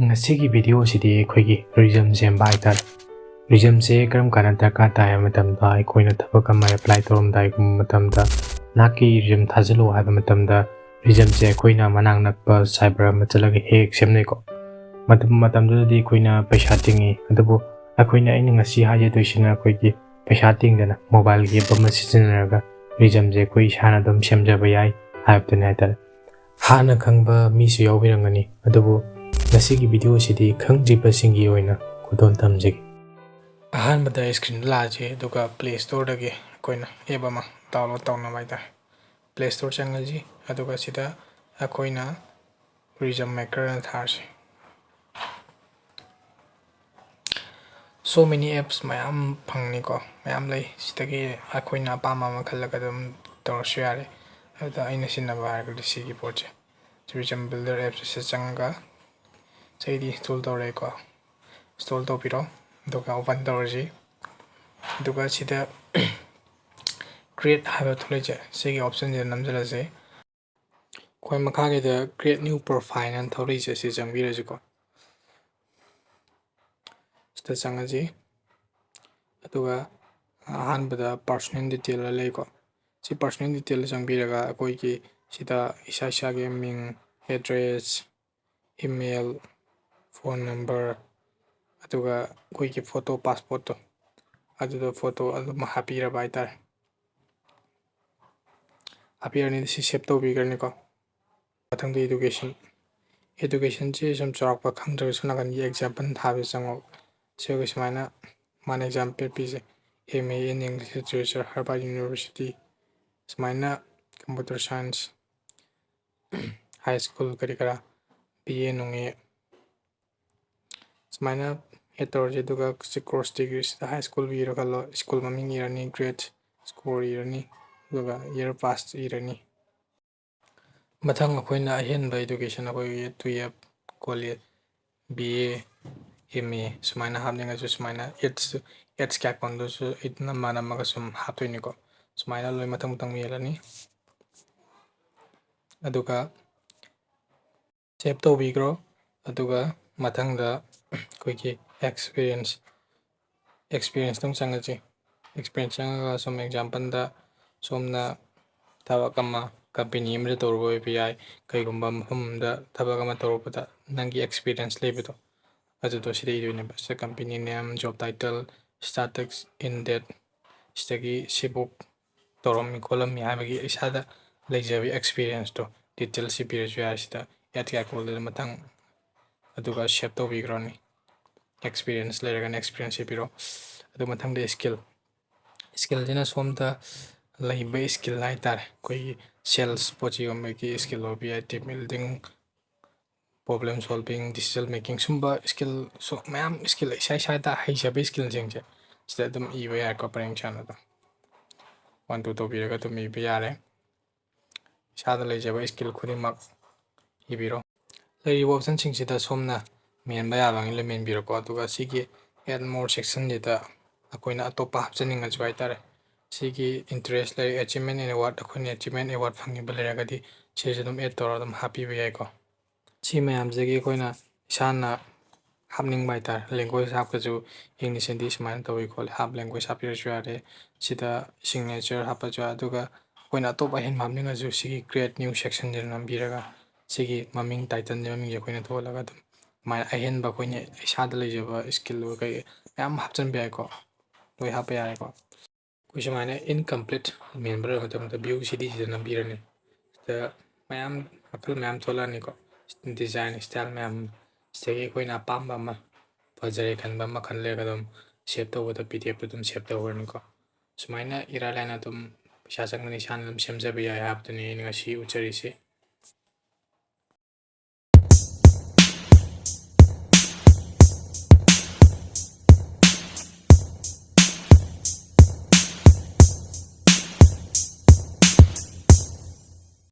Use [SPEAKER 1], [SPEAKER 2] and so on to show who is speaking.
[SPEAKER 1] ꯉꯁꯤꯒꯤ ꯚꯤꯗꯤꯑꯣꯁꯤꯗꯤ ꯑꯩꯈꯣꯏꯒꯤ ꯔꯤꯖ꯭ꯌꯨꯝ ꯁꯦꯝꯕ ꯍꯥꯏꯇꯥꯔꯦ꯫ ꯔꯤꯖ꯭ꯌꯨꯝꯁꯦ ꯀꯔꯝ ꯀꯥꯟꯗ ꯗꯔꯀꯥꯔ ꯇꯥꯏ ꯍꯥꯏꯕ ꯃꯇꯝꯗ ꯑꯩꯈꯣꯏꯅ ꯊꯕꯛ ꯑꯃ ꯑꯦꯄ꯭ꯂꯥꯏ ꯇꯧꯔꯝꯗꯥꯏꯒꯨꯝꯕ ꯃꯇꯝꯗ ꯅꯍꯥꯛꯀꯤ ꯔꯤꯖ꯭ꯌꯨꯝ ꯊꯥꯖꯤꯜꯂꯨ ꯍꯥꯏꯕ ꯃꯇꯝꯗ ꯔꯤꯖ꯭ꯌꯨꯝꯁꯦ ꯑꯩꯈꯣꯏꯅ ꯃꯅꯥꯛ ꯅꯛꯄ ꯁꯥꯏꯕꯔ ꯑꯃ ꯆꯠꯂꯒ ꯍꯦꯛ ꯁꯦꯝꯅꯩꯀꯣ꯫ ꯃꯇꯝꯗꯨꯗꯗꯤ ꯑꯩꯈꯣꯏꯅ ꯄꯩꯁꯥ ꯇꯤꯡꯉꯤ, ꯑꯗꯨꯕꯨ ꯑꯩꯅ ꯉꯁꯤ ꯍꯥꯏꯖꯗꯣꯏꯁꯤꯅ ꯑꯩꯈꯣꯏꯒꯤ ꯄꯩꯁꯥ ꯇꯤꯡꯗꯅ ꯃꯣꯕꯥꯏꯜꯒꯤ ꯑꯦꯞ ꯑꯃ ꯁꯤꯖꯤꯟꯅꯔꯒ ꯔꯤꯖ꯭ꯌꯨꯝꯁꯦ ꯑꯩꯈꯣꯏ ꯏꯁꯥꯅ ꯑꯗꯨꯝ ꯁꯦꯝꯖꯕ ꯌꯥꯏ ꯍꯥꯏꯕꯗꯨꯅꯤ ꯍꯥꯏꯇꯥꯔꯦ꯫ ꯍꯥꯟꯅ ꯈꯪꯕ ꯃꯤꯁꯨ ꯌꯥꯎꯕꯤꯔꯝꯒꯅꯤ, ꯑꯗꯨꯕꯨ ꯉꯁꯤꯒꯤ ꯚꯤꯗꯤꯑꯣꯁꯤꯗꯤ ꯈꯪꯗ꯭ꯔꯤꯕꯁꯤꯡꯒꯤ ꯑꯣꯏꯅ ꯈꯨꯗꯣꯜ ꯊꯝꯖꯒꯦ꯫ ꯑꯍꯥꯟꯕꯗ ꯁ꯭ꯀ꯭ꯔꯤꯟꯗ ꯂꯥꯛꯑꯁꯤ, ꯑꯗꯨꯒ ꯄ꯭ꯂꯦ ꯁ꯭ꯇꯣꯔꯗꯒꯤ ꯑꯩꯈꯣꯏꯅ ꯑꯦꯞ ꯑꯃ ꯗꯥꯎꯟꯂꯣꯗ ꯇꯧꯅꯕ ꯍꯥꯏꯇꯥꯔꯦ꯫ ꯄ꯭ꯂꯦ ꯁ꯭ꯇꯣꯔ ꯆꯪꯉꯁꯤ, ꯑꯗꯨꯒ ꯁꯤꯗ ꯑꯩꯈꯣꯏꯅ ꯔꯤꯖ꯭ꯌꯨꯝ ꯃꯦꯀꯔꯅ ꯊꯥꯔꯁꯤ꯫ ꯁꯣ ꯃꯦꯅꯤ ꯑꯦꯞꯁ ꯃꯌꯥꯝ ꯐꯪꯅꯤꯀꯣ, ꯃꯌꯥꯝ ꯂꯩ꯫ ꯁꯤꯗꯒꯤ ꯑꯩꯈꯣꯏꯅ ꯑꯄꯥꯝꯕ ꯑꯃ ꯈꯜꯂꯒ ꯑꯗꯨꯝ ꯇꯧꯔꯁꯨ ꯌꯥꯔꯦ꯫ ꯑꯗꯨꯗ ꯑꯩꯅ ꯁꯤꯖꯤꯟꯅꯕ ꯍꯥꯏꯔꯒꯗꯤ ꯁꯤꯒꯤ ꯄꯣꯠꯁꯦ, ꯔꯤꯖ꯭ꯌꯨꯝ ꯕꯤꯜꯗꯔ ꯑꯦꯞꯁꯤꯗ ꯆꯪꯉꯒ ꯑꯩꯗꯤ ꯏꯟꯁꯇꯣꯜ ꯇꯧꯔꯦꯀꯣ꯫ ꯏꯟꯁꯇꯣꯜ ꯇꯧꯕꯤꯔꯣ, ꯑꯗꯨꯒ ꯑꯣꯄꯟ ꯇꯧꯔꯁꯤ꯫ ꯑꯗꯨꯒ ꯁꯤꯗ ꯀ꯭ꯔꯤꯌꯦꯠ ꯍꯥꯏꯕ ꯊꯣꯛꯂꯛꯏꯁꯦ, ꯁꯤꯒꯤ ꯑꯣꯞꯁꯟꯁꯤꯗ ꯅꯝꯁꯤꯜꯂꯁꯤ꯫ ꯑꯩꯈꯣꯏ ꯃꯈꯥꯒꯤꯗ ꯀ꯭ꯔꯤꯌꯦꯠ ꯅ꯭ꯌꯨ ꯄ꯭ꯔꯣꯐꯥꯏꯜ ꯑꯅ ꯊꯣꯛꯂꯛꯏꯁꯦ, ꯁꯤ ꯆꯪꯕꯤꯔꯁꯤꯀꯣ꯫ ꯁꯤꯗ ꯆꯪꯉꯁꯤ, ꯑꯗꯨꯒ ꯑꯍꯥꯟꯕꯗ ꯄꯥꯔꯁꯣꯅꯦꯜ ꯗꯤꯇꯦꯜ ꯂꯩꯀꯣ꯫ ꯁꯤ ꯄꯥꯔꯁꯣꯅꯦꯜ ꯗꯤꯇꯦꯜꯗ ꯆꯪꯕꯤꯔꯒ ꯑꯩꯈꯣꯏꯒꯤ ꯁꯤꯗ ꯏꯁꯥꯒꯤ ꯃꯤꯡ, ꯑꯦꯗ꯭ꯔꯦꯁ, ꯏꯃꯦꯜ, ꯐꯣꯟ ꯅꯝꯕꯔ, ꯑꯗꯨꯒ ꯑꯩꯈꯣꯏꯒꯤ ꯐꯣꯇꯣ ꯄꯥꯁꯄꯣꯔꯠꯇꯣ, ꯑꯗꯨꯗ ꯐꯣꯇꯣ ꯑꯗꯨꯝ ꯍꯥꯞꯄꯤꯔꯕ ꯍꯥꯏꯇꯥꯔꯦ꯫ ꯍꯥꯞꯄꯤꯔꯅꯤ, ꯁꯤ ꯁꯦꯞ ꯇꯧꯕꯤꯈ꯭ꯔꯅꯤꯀꯣ꯫ ꯃꯊꯪꯗ ꯏꯗꯨꯀꯦꯁꯟꯁꯤ ꯁꯨꯝ ꯆꯥꯎꯔꯥꯛꯄ ꯈꯪꯗ꯭ꯔꯒꯁꯨ ꯅꯥꯀꯟꯒꯤ ꯑꯦꯛꯖꯥꯝꯄꯜ ꯊꯥꯕꯁꯤ ꯆꯪꯉꯣ꯫ ꯁꯤꯒ ꯁꯨꯃꯥꯏꯅ ꯃꯥꯅ ꯑꯦꯛꯖꯥꯝꯄꯜ ꯄꯤꯁꯦ, MA in English Literature, Harvard University, ꯁꯨꯃꯥꯏꯅ ꯀꯝꯄ꯭ꯌꯨꯇꯔ ꯁꯥꯏꯟꯁ, ꯍꯥꯏ ꯁ꯭ꯀꯨꯜ ꯀꯔꯤ ꯀꯔꯥ, BA ꯅꯨꯡꯉꯦ, ꯁꯨꯃꯥꯏꯅ ꯑꯦꯗ ꯇꯧꯔꯁꯤ꯫ ꯑꯗꯨꯒ ꯀꯣꯔꯁ ꯗꯤꯒ꯭ꯔꯤꯁꯤꯗ ꯍꯥꯏ ꯁ꯭ꯀꯨꯜ ꯏꯔꯣ ꯈꯜꯂꯣ, ꯁ꯭ꯀꯨꯜ ꯃꯃꯤꯡ ꯏꯔꯅꯤ, ꯒ꯭ꯔꯦꯗ, ꯁ꯭ꯀꯣꯔ ꯏꯔꯅꯤ, ꯑꯗꯨꯒ ꯏꯌꯔ ꯄꯥꯁ ꯏꯔꯅꯤ꯫ ꯃꯊꯪ ꯑꯩꯈꯣꯏꯅ ꯑꯍꯦꯟꯕ ꯏꯗꯨꯀꯦꯁꯟ ꯑꯩꯈꯣꯏꯒꯤ 12, ꯀꯣꯂꯦꯖ, BA, MA ꯁꯨꯃꯥꯏꯅ ꯍꯥꯞꯅꯤꯡꯉꯁꯨ ꯁꯨꯃꯥꯏꯅ ꯑꯦꯠꯁ ꯀꯌꯥ ꯀꯣꯟꯗꯨꯁꯨ ꯅꯝꯃꯒ ꯁꯨꯝ ꯍꯥꯞꯇꯣꯏꯅꯤꯀꯣ꯫ ꯁꯨꯃꯥꯏꯅ ꯂꯣꯏ ꯃꯊꯪ ꯃꯦꯜꯂꯅꯤ, ꯑꯗꯨꯒ ꯁꯦꯞ ꯇꯧꯕꯤꯈ꯭ꯔꯣ꯫ ꯑꯗꯨꯒ ꯃꯊꯪꯗ ꯑꯩꯈꯣꯏꯒꯤ ꯑꯦꯛꯁꯄꯤꯔꯤꯌꯦꯟꯁꯇꯪ ꯆꯪꯉꯁꯤ꯫ ꯑꯦꯛꯁꯄꯤꯔꯤꯌꯦꯟꯁ ꯆꯪꯉꯒ ꯁꯨꯝ ꯑꯦꯛꯖꯥꯝꯄꯜꯗ ꯁꯣꯝꯅ ꯊꯕꯛ ꯑꯃ ꯀꯝꯄꯦꯅꯤ ꯑꯃꯗ ꯇꯧꯔꯨꯕ ꯑꯣꯏꯕ ꯌꯥꯏ, ꯀꯩꯒꯨꯝꯕ ꯃꯐꯝ ꯑꯃꯗ ꯊꯕꯛ ꯑꯃ ꯇꯧꯔꯛꯄꯗ ꯅꯪꯒꯤ ꯑꯦꯛꯁꯄꯤꯔꯤꯌꯦꯟꯁ ꯂꯩꯕꯗꯣ, ꯑꯗꯨꯗꯣ ꯁꯤꯗ ꯏꯗꯣꯏꯅꯦꯕ꯫ ꯁꯤꯗ company name, job title, ꯁ꯭ꯇꯥꯔꯇꯦꯛ in that, ꯁꯤꯗꯒꯤ ꯁꯤꯕꯨꯛ ꯇꯧꯔꯝꯃꯤ ꯈꯣꯠꯂꯝꯃꯤ ꯍꯥꯏꯕꯒꯤ ꯏꯁꯥꯗ ꯂꯩꯖꯕ ꯑꯦꯛꯁꯄꯤꯔꯤꯌꯦꯟꯁꯇꯣ ꯗꯤꯇꯦꯜꯁꯤ ꯄꯤꯔꯁꯨ ꯌꯥꯔꯦ꯫ ꯁꯤꯗ ꯑꯦꯠ ꯀꯌꯥ ꯀꯣꯜꯗꯨꯗ ꯃꯊꯪ, ꯑꯗꯨꯒ ꯁꯦꯞ ꯇꯧꯕꯤꯈ꯭ꯔꯅꯤ꯫ ꯑꯦꯛꯁꯄꯤꯔꯤꯌꯦꯟꯁ ꯂꯩꯔꯒꯅ ꯑꯦꯛꯁꯄꯤꯔꯤꯌꯦꯟꯁ ꯄꯤꯔꯣ꯫ ꯑꯗꯨ ꯃꯊꯪꯗ ꯏꯁꯀꯤꯜꯁꯤꯅ ꯁꯣꯝꯗ ꯂꯩꯕ ꯏꯁꯀꯤꯜ ꯍꯥꯏꯇꯥꯔꯦ꯫ ꯑꯩꯈꯣꯏꯒꯤ ꯁꯦꯜꯁ, ꯄꯣꯠ ꯆꯩ ꯌꯣꯟꯕꯒꯤ ꯏꯁꯀꯤꯜ ꯑꯣꯏꯕ ꯌꯥꯏ, team building, problem solving, decision making, ꯁꯨꯝꯕ ꯏꯁꯀꯤꯜꯁꯨ ꯃꯌꯥꯝ, ꯏꯁꯀꯤꯜ ꯏꯁꯥꯗ ꯍꯩꯖꯕ ꯏꯁꯀꯤꯜꯁꯤꯡꯁꯦ ꯁꯤꯗ ꯑꯗꯨꯝ ꯏꯕ ꯌꯥꯏꯀꯣ꯫ ꯄꯔꯦꯡ ꯁꯥꯅ ꯑꯗꯨꯝ 1, 2 ꯇꯧꯕꯤꯔꯒ ꯑꯗꯨꯝ ꯏꯕ ꯌꯥꯔꯦ꯫ ꯏꯁꯥꯗ ꯂꯩꯖꯕ ꯏꯁꯀꯤꯜ ꯈꯨꯗꯤꯡꯃꯛ ꯏꯕꯤꯔꯣ꯫ ꯂꯩꯔꯤꯕ ꯑꯣꯞꯁꯟꯁꯤꯡꯁꯤꯗ ꯁꯣꯝꯅ ꯃꯦꯟꯕ ꯌꯥꯕꯉꯩ ꯂꯣꯏ ꯃꯦꯟꯕꯤꯔꯣꯀꯣ꯫ ꯑꯗꯨꯒ ꯁꯤꯒꯤ ꯑꯦꯗ ꯃꯣꯔ ꯁꯦꯛꯁꯟꯁꯤꯗ ꯑꯩꯈꯣꯏꯅ ꯑꯇꯣꯞꯄ ꯍꯥꯞꯆꯅꯤꯡꯉꯁꯨ ꯍꯥꯏꯇꯥꯔꯦ, ꯁꯤꯒꯤ ꯏꯟꯇꯔꯦꯁ ꯂꯩꯔꯦ, ꯑꯦꯆꯤꯞꯃꯦꯟ ꯑꯦꯟ ꯑꯦꯋꯥꯔꯗ, ꯑꯩꯈꯣꯏꯅ ꯑꯦꯆꯤꯞꯃꯦꯟ ꯑꯦꯋꯥꯔꯗ ꯐꯪꯉꯤꯕ ꯂꯩꯔꯒꯗꯤ ꯁꯤꯁꯨ ꯑꯗꯨꯝ ꯑꯦꯗ ꯇꯧꯔꯒ ꯑꯗꯨꯝ ꯍꯥꯞꯄꯤꯕ ꯌꯥꯏꯀꯣ꯫ ꯁꯤ ꯃꯌꯥꯝꯁꯤꯗꯒꯤ ꯑꯩꯈꯣꯏꯅ ꯏꯁꯥꯅ ꯍꯥꯞꯅꯤꯡꯕ ꯍꯥꯏꯇꯥꯔꯦ, ꯂꯦꯡꯒ꯭ꯋꯦꯖ ꯍꯥꯞꯄꯁꯨ ꯏꯪꯂꯤꯁ, ꯍꯤꯟꯗꯤ ꯁꯨꯃꯥꯏꯅ ꯇꯧꯏ ꯈꯣꯠꯂꯤ, ꯍꯥꯞ ꯂꯦꯡꯒ꯭ꯋꯦꯖ ꯍꯥꯞꯄꯤꯔꯁꯨ ꯌꯥꯔꯦ꯫ ꯁꯤꯗ ꯁꯤꯒꯅꯦꯆꯔ ꯍꯥꯞꯄꯁꯨ ꯌꯥꯏ꯫ ꯑꯗꯨꯒ ꯑꯩꯈꯣꯏꯅ ꯑꯇꯣꯞꯄ ꯑꯍꯦꯟꯕ ꯍꯥꯞꯅꯤꯡꯉꯁꯨ ꯁꯤꯒꯤ ꯀ꯭ꯔꯤꯌꯦꯠ ꯅ꯭ꯌꯨ ꯁꯦꯛꯁꯟꯁꯤꯗ ꯅꯝꯕꯤꯔꯒ ꯁꯤꯒꯤ ꯃꯃꯤꯡ, ꯇꯥꯏꯇꯜꯒꯤ ꯃꯃꯤꯡꯁꯦ ꯑꯩꯈꯣꯏꯅ ꯊꯣꯜꯂꯒ ꯑꯗꯨꯝ ꯑꯗꯨꯃꯥꯏꯅ ꯑꯍꯦꯟꯕ ꯑꯩꯈꯣꯏꯅ ꯏꯁꯥꯗ ꯂꯩꯖꯕ ꯏꯁꯀꯤꯜ ꯀꯩ ꯃꯌꯥꯝ ꯍꯥꯞꯆꯤꯟꯕ ꯌꯥꯏꯀꯣ, ꯂꯣꯏ ꯍꯥꯞꯄ ꯌꯥꯔꯦꯀꯣ꯫ ꯑꯩꯈꯣꯏ ꯁꯨꯃꯥꯏꯅ ꯏꯟꯀꯝꯄ꯭ꯂꯤꯠ ꯃꯦꯟꯕ ꯂꯣꯏꯔꯕ ꯃꯇꯝꯗ ꯚ꯭ꯌꯨ ꯁꯤꯗ ꯅꯝꯕꯤꯔꯅꯤ꯫ ꯁꯤꯗ ꯃꯌꯥꯝ ꯃꯈꯜ ꯃꯌꯥꯝ ꯊꯣꯛꯂꯛꯑꯅꯤꯀꯣ, ꯗꯤꯖꯥꯏꯟ ꯁ꯭ꯇꯥꯏꯜ ꯃꯌꯥꯝ꯫ ꯁꯤꯗꯒꯤ ꯑꯩꯈꯣꯏꯅ ꯑꯄꯥꯝꯕ ꯑꯃ, ꯐꯖꯔꯦ ꯈꯟꯕ ꯑꯃ ꯈꯜꯂꯒ ꯑꯗꯨꯝ ꯁꯦꯞ ꯇꯧꯕꯗ PDFꯇ ꯑꯗꯨꯝ ꯁꯦꯞ ꯇꯧꯈ꯭ꯔꯅꯤꯀꯣ꯫ ꯁꯨꯃꯥꯏꯅ ꯏꯔꯥꯏ ꯂꯥꯏꯅ ꯑꯗꯨꯝ ꯄꯩꯁꯥ ꯆꯪꯒꯅꯤ ꯏꯁꯥꯅ ꯑꯗꯨꯝ ꯁꯦꯝꯖꯕ ꯌꯥꯏ ꯍꯥꯏꯕꯗꯨꯅꯤ ꯑꯩꯅ ꯉꯁꯤ ꯎꯠꯆꯔꯤꯁꯤ꯫